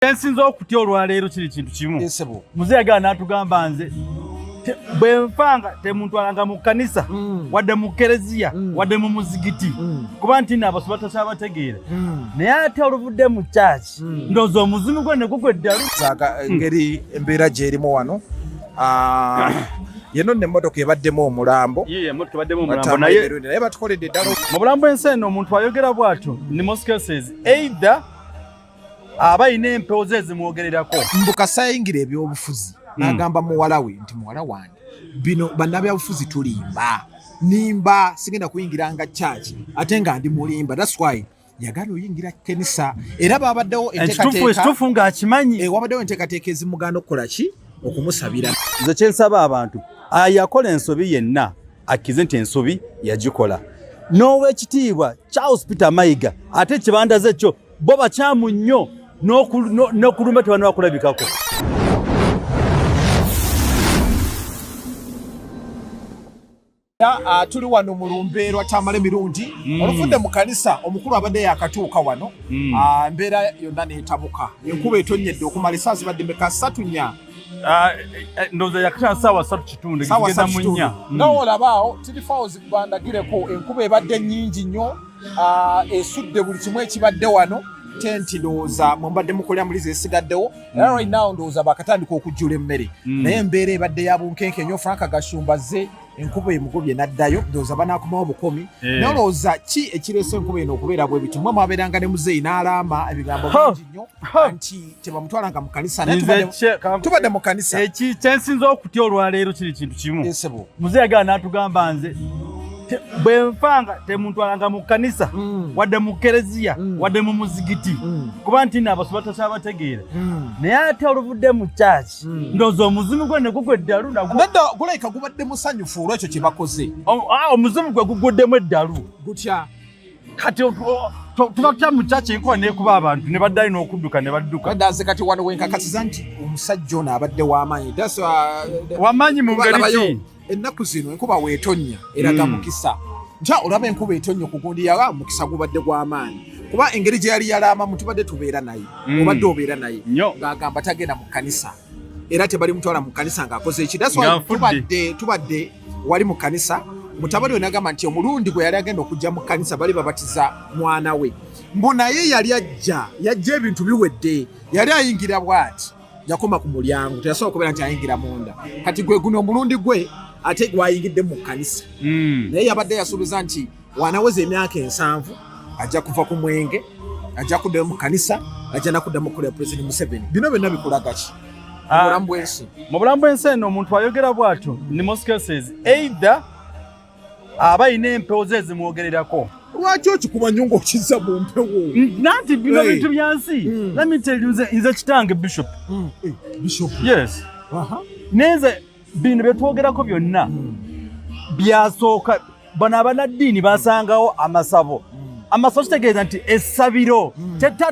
Ensinzo okutya olwaleero kiri kintu kimu. Muzeeyi agamba n'atugamba nze bwe nfanga temuntwalanga mu kkanisa wadde mu kereziya wadde mu muzigiti kuba nti nabo batakyabategeera naye ate oluvudde mu kyaki ndowooza omuzimu gwe ne gugwa eddalu. Engeri embeera gy'erimu wano yeno n'emmotoka ebaddemu omulambo naye batukoledde eddala mu bulambo ensi eno omuntu ayogera bw'atyo in most cases either aba ayina empewo ze ezimwogererako. Mbukasa yayingira ebyobufuzi n'agamba muwala we nti muwala wange bino bannabyabufuzi tulimba nimba sigenda kuyingiranga church ate nga ndi mulimba. That's why yagala oyingira kenisa era babaddewo enteekateeka ng'akimanyi wabaddewo enteekateeka ezimuganda okukola ki okumusabira. Nze kye nsaba abantu ayakola ensobi yenna akkize nti ensobi yagikola. N'owekitiibwa Charles Peter Mayiga ate kibandaze kyo bo bakyamu nnyo n'okulumba tebana bakulabikako. Tuli wano mu Lumbe lwa Gwa Mirundi olufudde mu kanisa omukulu abadde yakatuuka wano embeera yonna neetabuka enkuba etonyedde okumala essaawa zibadde meka 3:4 ndowooza yakatala ssaawa 3:30 kigenda mu 4 nga olabaawo tirifaawo zikubandagireko enkuba ebadde nnyingi nnyo esudde buli kimu ekibadde wano tenti ndowooza mumbadde mukolera mulizi esigaddewo era right now ndowooza bakatandika okujjula emmere naye embeera ebadde ya bunkenke nnyo. Frank Gashumba ze enkuba emugobye n'addayo ndowooza banaakomawo bukomi nolowooza ki ekireese enkuba eno okubeera bwe biti mwe mwabeeranga ne muzeeyi n'alaama ebigambo bingi nnyo nti tebamutwalanga mu kanisa naye tubadde mu kanisa. Kyensinza okutya olwaleero kiri kintu kimu. Muzeeyi agamba n'atugamba nze bwe nfanga temuntwalanga mu kkanisa wadde mu kereziya wadde mu muzigiti kuba nti nabo batakyabategeera naye ate oluvudde mu kyaki ndowooza omuzimu gwe ne gugwa eddalu gulayika gubadde musanyufu olwekyo kye bakoze. Omuzimu gwe guguddemu eddalu gutya kati tubatya mu kyaki enkuba neekuba abantu ne baddayo n'okudduka ne badduka. Nze kati wano wenkakasiza nti omusajja ono abadde w'amaanyi w'amaanyi mu ngeri ki ennaku zino enkuba weetonya eraga mukisa nta olaba enkuba etonnya okugundi yawa mukisa gubadde gw'amaanyi kuba engeri gye yali yalaamamu tubadde tubeera naye obadde obeera naye ng'agamba tagenda mu kkanisa era tebali mutwala mu kkanisa ng'akoze eki. tubadde wali mu kkanisa mutabani we n'agamba nti omulundi gwe yali agenda okujja mu kkanisa bali babatiza mwana we mbu naye yali yajja ebintu biwedde yali ayingira bw'ati yakoma ku mulyango teyasobola okubeera nti ayingira munda kati gwe guno omulundi gwe ate gwayingidde mu kkanisa naye yabadde yasuubiza nti wanaweza emyaka 7 ajja kuva ku mwenge ajja kuddayo mu kkanisa ajja nakuddamu okukolera President Museveni. Bino byonna bikulaga ki mu bwensi? Mu bulambo ensi eno omuntu ayogera bw'atyo in most cases either aba ayina empewo ze ezimwogererako. Lwaki okikuba nnyo ng'okizza mu mpewo nanti bino bintu bya nsi? Let me tell you nze kitange Bishop. Yes. Neze bino byetwogerako byonna byasooka bano abanaddiini basangawo amasabo kitegeeza nti essabiro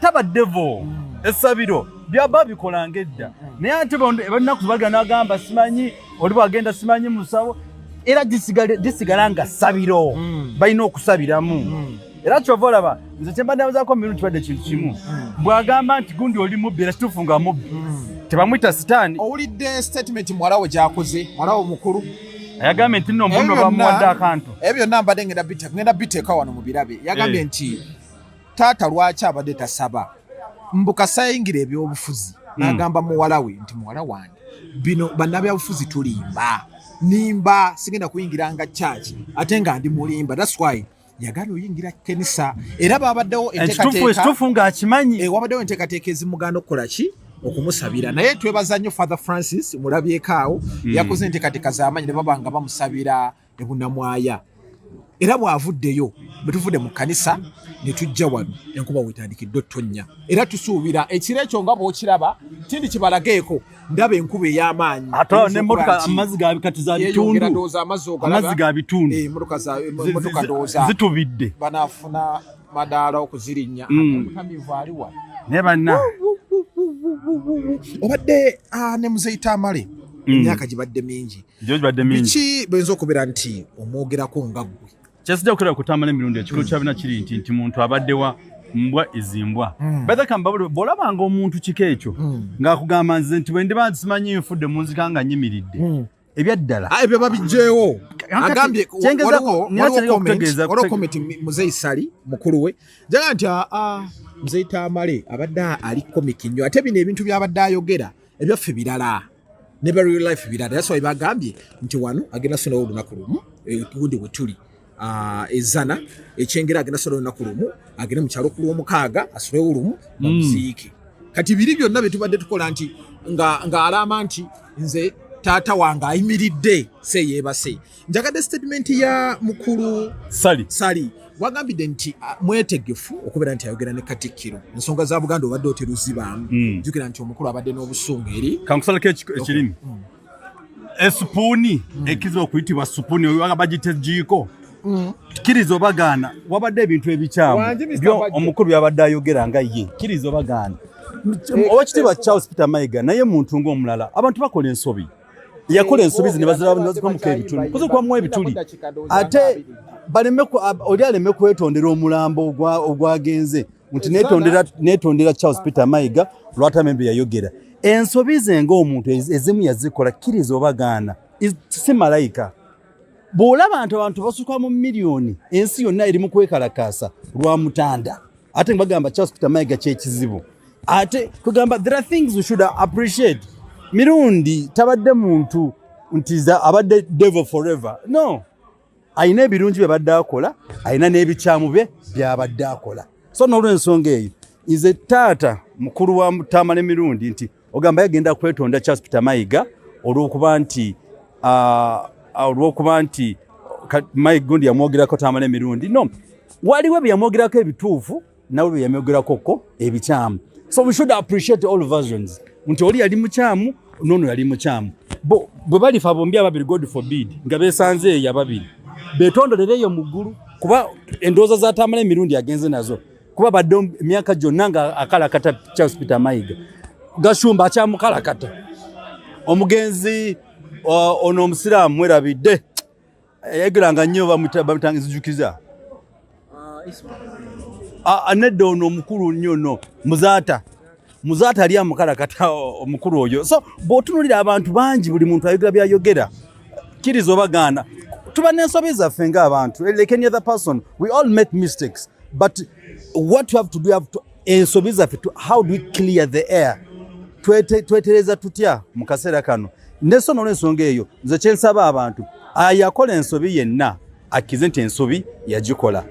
tabaddevo essabiro byaba bikolanga edda naye ate bannaku bagenda n'agamba simanyi oli bwagenda simanyi musabo era disigala nga ssabiro balina okusabiramu era kyova olaba nze kyembaddabuzaako mirundi kibadde kintu kimu bw'agamba nti gundi oli mubbi era kituufu nga mubbi tebamwita sitaani. Owulidde statement mwala we gy'akoze mwala we mukulu yagambye nti nno omulimu bamuwadde akantu ebyo byonna mbadde ngenda biteeka wano mu birabe yagambye nti taata lwaki abadde tasaba mbukasa yayingira ebyobufuzi n'agamba muwala we nti muwala wange bino bannabyabufuzi tulimba nimba sigenda kuyingiranga church ate nga ndi mulimba. That's why yagala oyingira kenisa era babaddewo ekituufu ng'akimanyi wabaddewo enteekateeka ezimuganda okukola ki okumusabira naye twebaza nnyo Father Francis mulabyekaawo yakoze enteekateeka z'amaanyi ne babanga bamusabira ebunamwaya era bw'avuddeyo bwe tuvudde mu kkanisa ne tujja wano enkuba weetandikidde ottonnya era tusuubira ekiro ekyo nga bw'okiraba tindi kibalageeko ndaba enkuba ey'amaanyi ate n'emmotoka amazzi ga bikati za bitundu amazzi ga bitundu emmotoka ndowooza zitubidde banaafuna madaala okuzirinnya mutamivu ali wano naye banna obadde ne muzeeyi Tamale emyaka gibadde mingi biki benza okubeera nti omwogerako nga ggwe kyesijja kukolera ku Gwa Mirundi ekikulu kyabina kiri nti muntu abaddewa mbwa izimbwa bada kambabule bolabanga omuntu kikeekyo ngakugamba nze nti bwe ndiba simanyi nfudde munzika nga nyimiridde ebyaddala ebyo babijjeewo agambye waliwo komenti muzeyi sali mukulu we jaga nti muzeyi Tamale abadde ali komiki nnyo ate bino ebintu byabadde ayogera ebyaffe birala ne real life birala that's why bagambye nti wano agenda sonawo olunaku lumu gundi we tuli ezana ekyengera agenda sonawo olunaku lumu agenda mu kyalo kulu omukaaga asolewo olumu bamuziike kati biri byonna bye tubadde tukola nti nga alama nti nze taata wange ayimiridde seyeebase njagadde statement ya mukulu sali wagambidde nti mwetegefu okubeera nti ayogera ne Katikkiro ensonga za Buganda obadde oteruzibaamu jjukira nti omukulu abadde n'obusungu eri kankusalako ekirimi esupuuni ekizibwa okuyitibwa supuuni oyo bagite jiiko kkiriza obagaana wabadde ebintu ebikyamu omukulu byabadde ayogera nga ye kkiriza obagaana owekitiibwa Charles Peter Mayiga naye muntu ng'omulala abantu bakola ensobi yakola ensobi zino bazikamuka ebituli kuze kwamuwa ebituli ate oli aleme kwetondera omulambo ogwagenze nti netondera Charles Peter Mayiga lwatamembe yayogera ensobi ze ng'omuntu ezimu yazikola kkiriza obagaana si malayika bw'olaba abantu basukwa mu miliyoni ensi yonna eri mu kwekalakaasa lwa mutanda ate bagamba Charles Peter Mayiga kyekizibu ate kugamba there are things we should appreciate Mirundi tabadde muntu nti abadde devil forever no ayina ebirungi bye badde akola ayina n'ebikyamu bye byabadde akola so n'olw'ensonga eyo nze taata mukulu wa Tamale Mirundi nti ogamba yagenda kwetonda Charles Peter Mayiga olw'okuba nti Mayiga gundi yamwogerako Tamale Mirundi no waliwo bye yamwogerako ebituufu nawe bye yamwogerakoko ebikyamu so we should appreciate all versions nti oli yali mukyamu nono yali mukyamu bwe balifa bombi ababiri God forbid nga beesanze eyo ababiri betondolereyo mu ggulu kuba endowooza za Tamale Mirundi agenze nazo kuba badde emyaka gyonna nga akalakata Charles Peter Mayiga gashumba akyamukalakata omugenzi ono omusiraamu mwerabidde yageranga nnyo bamutangizijukiza nedda ono omukulu nnyo no muzaata ali amukalakata omukulu oyo so bw'otunulira abantu bangi buli muntu ayogera byayogera kkiriza obagaana tuba n'ensobi zaffe ng'abantu like any other person we all make mistakes but what you have to do ensobi zaffe how do we clear the air twetereza tutya mu kaseera kano ndeso n'olw'ensonga eyo nze kyensaba abantu ayakola ensobi yenna akize nti ensobi yagikola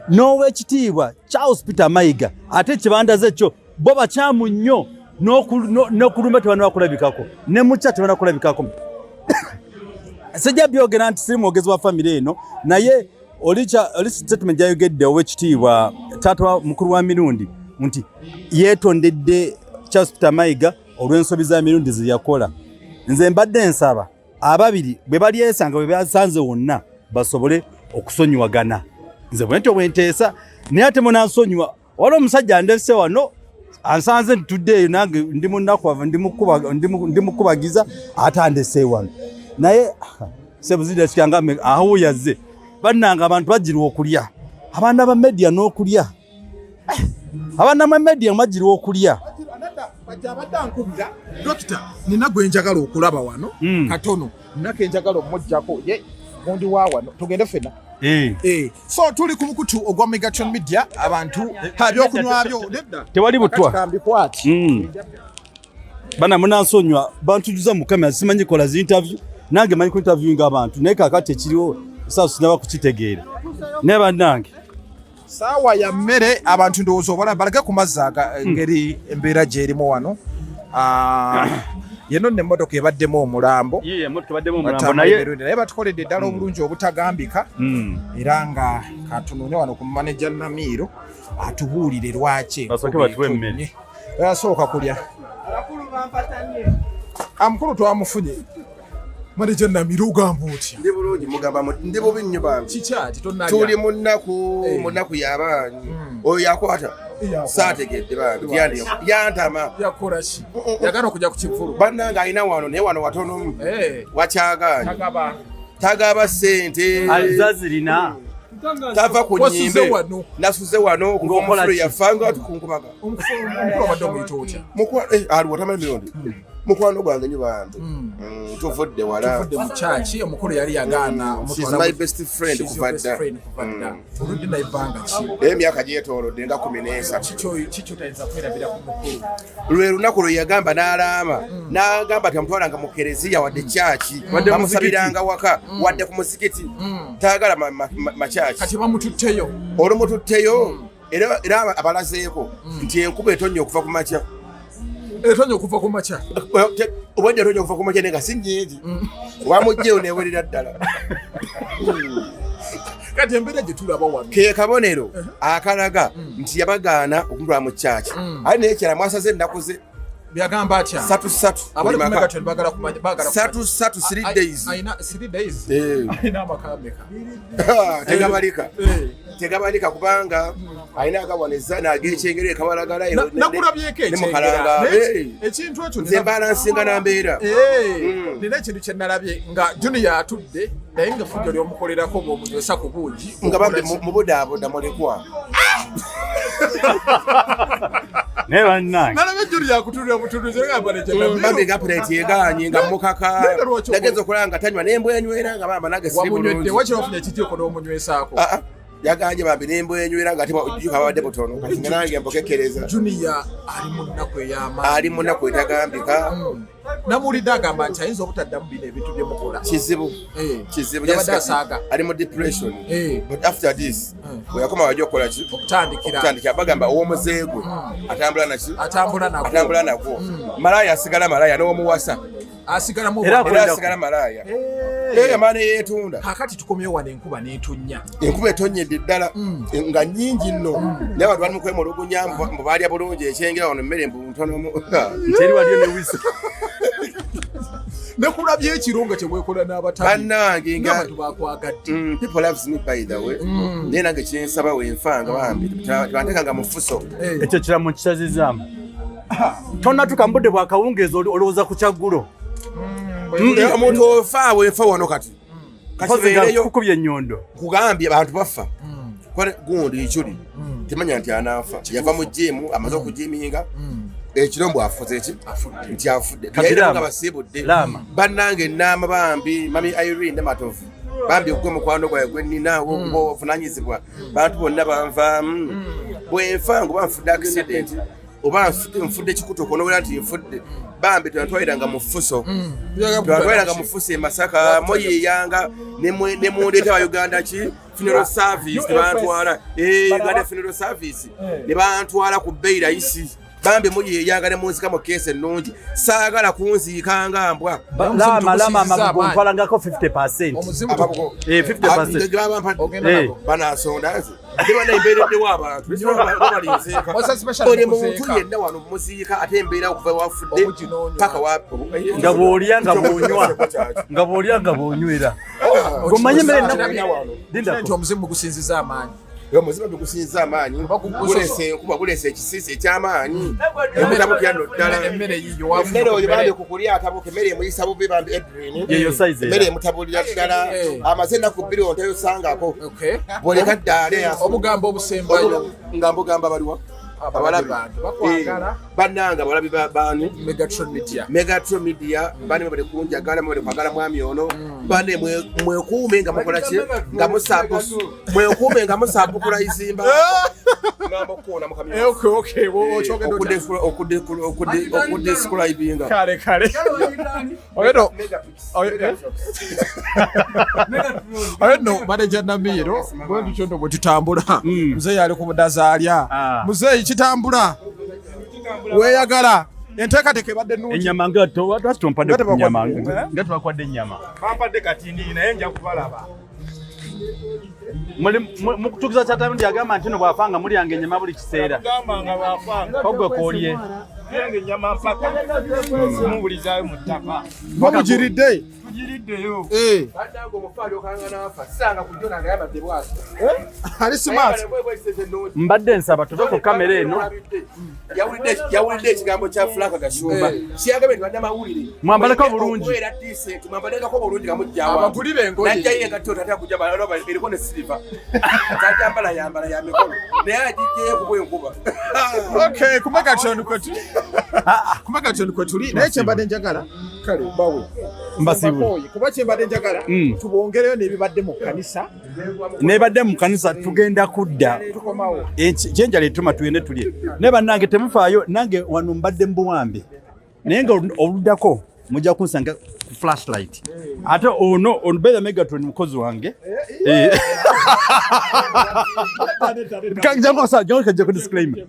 n'owekitiibwa Charles Peter Mayiga ate kibandaze kyo bo bakyamu nnyo n'okulumba tebana kulabikako ne mucha tebana kulabikako sijja byogera nti siri mwogezi wa family eno naye oli statement yayogedde owekitiibwa taata mukulu wa Mirundi nti yeetondedde Charles Peter Mayiga olw'ensobi za Mirundi ze yakola nze mbadde nsaba ababiri bwe balyesanga bwe basanze wonna basobole okusonyiwagana nze bwentyo bwenteesa naye ate munansonyiwa wali omusajja andese wano ansanze ntuddeeyo nange ndi munnakwava ndimukubagiza ate andese wano naye sebuzidde kyanga aho yazze bannanga abantu bagirwa okulya abaana ba media n'okulya abaana ba media magirwa okulya Dokita nina gwe njagala okulaba wano katono nake njagala omujjako ye gundi wa wano tugende fena so tuli ku mukutu ogwa Megatron Media abantu habyokunywa byo nedda tewali butwa bana munansonywa bantu juza mu kamera simanyi kola zi interview nange manyi ku interview ng'abantu naye kakati ekiriwo sasa sinaba kukitegeera ne bannange sawa ya mmere abantu ndowooza obala balaga ku mazaaga ngeri embeera gyerimu wano yeno n'emmotoka ebaddemu omulambo naye batukoledde eddala obulungi obutagambika era nga katunune wano ku manager Namiiro atubuulire lwaki yasooka kulya amukulu twamufunye manager Namiiro ugamba oti ndi bulungi mugamba ndi bubi nnyo bantu kikyati tuli munnaku y'abaanyi oyo yakwata saategedde bantu yantama yakola ki yagana okujja ku kivulu bannanga alina wano naye wano watonomu wakyagaanyi tagaba ssente alizazirina tava ku nnyimbe nasuze wano ng'omufulu yafanga tukunkubaga aliwo tamanyi Mirundi mukwano gwange nyo bambi tuvudde wala mukyaki omukulu yali yagaana my best friend kuva dda emyaka gyetoolodde nga 13 lwe lunaku lwe yagamba n'alaama n'agamba tamutwalanga mu kereziya wadde kyaki bamusabiranga waka wadde ku muzikiti taagala makyaki kati bamututteyo olumututteyo era abalazeeko nti enkuba etonnya okuva ku makya etonnya okuva ku makya obwedde etonnya okuva ku makya nenga si nnyingi wamugjeyo neewerera ddala kati embeera gye tulaba wano ke kabonero akalaga nti yabagaana okutwala mu kyaki ali naye kyala mwasaze ennaku ze byagamba atya 3 abali ku Megatron bagala 3 days ayina 3 days ayina amakameka tegabalika kubanga ayina agawaneza n'ag'ekyengere kabalagala nakulabyeko ekyengera ekintu ekyo nze balansinga nambeera nina ekintu kye nalabye nga Junior atudde naye nga fujjo ly'omukolerako bw'omunywesa ku bungi nga bambi mu budaabuda mulekwa naye bannange nalabye Junior akutulira butunuzi bambi nga puleti eganye nga mukaka nageza okulaba nga tanywa n'embwenywera nga bamba nage siri bulungi wakira ofunye ekitiiko n'omunywesaako yaganje bambi n'embwenywera nga atijuka babadde butono kati nga nange mpokekereza Junior ali mu nnaku ey'amaanyi ali mu nnaku etagambika namuwulidde agamba nti ayinza obutaddamu bino ebintu bye mukola kizibu yabadde asaaga ali mu depression but after this bwe yakoma wajja okukola ki okutandikira bagamba ow'omuze gwe atambula nagwo malaya asigala malaya n'omuwasa asigala malaya amaana yeetunda kakati tukomyewo wano enkuba n'etonnya enkuba etonyedde ddala nga nnyingi nno naye abantu bali mu kwemulugunya mbu baalya bulungi ekyengera wano emmere mbuntonomu nteri waliyo ne wisi nekulabye ekirunga kyebwekola n'abatannange ngaabantu bakwagadde people loves me by the way naye nange kyensaba wenfanga bambi bantekanga mu fuso ekyo kiramu kisazizaamu tonatuka mbudde bwakawungeezi olowooza ku kyaggulo omuntu ofa wenfa wano kati kakibeereyo kukubya ennyondo kugambye abantu bafa gundi ekyuli temanya nti anaafa yava mu jimu amaze okujiminga ekirombo afuze eki nti afudde nga basiibudde bannange ennaama bambi mami Irene ne Matovu bambi gwe mukwano gwawe gwe nnina wovunanyizibwa bantu bonna banvaamu bwenfa nga oba nfudde accident oba nfudde ekikuto konowera nti nfudde bambi twatwaliranga mu ffuso e Masaka moyeyanga ne mundeeta wa Uganda ki funeral service tebantwala Uganda funeral service ne bantwala ku bbeeyi rayisi bambi muyeyanga ne munzika mu keesi ennungi saagala kunziikanga mbwa lama amagontwalangako 50% banasonda nze ndibana embeereddewo abantu buli muntu yenna wano mumuziika ate embeera okuva wafudde paka nga bw'olya nga bw'onywera gomanyi mmere nti omuzimu gusinziza amaanyi omuzimu gusinziza amaanyi guleese enkuba guleese ekisiisi eky'amaanyi emutabukira nno ddala emmere oyo bambi kukulya atabuka emmere emuyisa bubi bambi emmere emutabulira ddala amaze ennaku 2 ontayosangako bwoleka ddaale obugamba obusembayo nga mbugamba baliwa abalabi bannanga abalabi baani Megatron Media bane bali kunjagala bali kwagala mwami ono bane mwekuume nga mukola ki nga musabukula izimba ngamba kuona mukamyo okudescribinga kale oyeno manager Namiro bwe tuchondo bwe tutambula mzee yali ku budazaalya mzee kitambula weyagala enteekateeka ebadde nnungi ennyama ngatompadde ku nnyama nga tubakwadde ennyama bampadde katini naye nja kubalaba mukutukiza kyatamu ndi agamba nti no bwafanga mulyanga ennyama buli kiseera gamba nga bafanga ogwe koolye Genge nyama mpaka. Mubulizayo mu ttaka. Bamujiridde. Tujiriddeyo. Bandango mufali okanga nafa. Sanga kujona nga yabadde bwasa. Ali smart. Mbadde nsaba tuve ku kamera eno. Yawulidde ekigambo kya Frank Gashumba. Kiyagambye nti badde mawulire. Mwambaleko bulungi. Okubeera decent, mwambaleko bulungi nga mujjawa. Abagulire engoye. Najjayo engatto tatya kujja balaba eriko ne silver. Tajambala yambala ya mikono. Naye agijeyo kuba enkuba. Okay, kumeka kyonu kwetu. Kumeka kyonu kwetu. Naye kyembadde njagala. Kale bawe. Mbasibu. Kuba kyembadde njagala. Tubongereyo n'ebibadde mu kanisa. Nebadde mu kanisa tugenda kudda. Tukomawo. Kyenjala etuma tugende tulye. Ne bannange temufaayo nange wano mbadde mbuwambe. Naye nga oluddako mujja kunsanga ku flashlight. Ate ono Bella Megatron mukozi wange. Jango sa jango kajja ku disclaimer.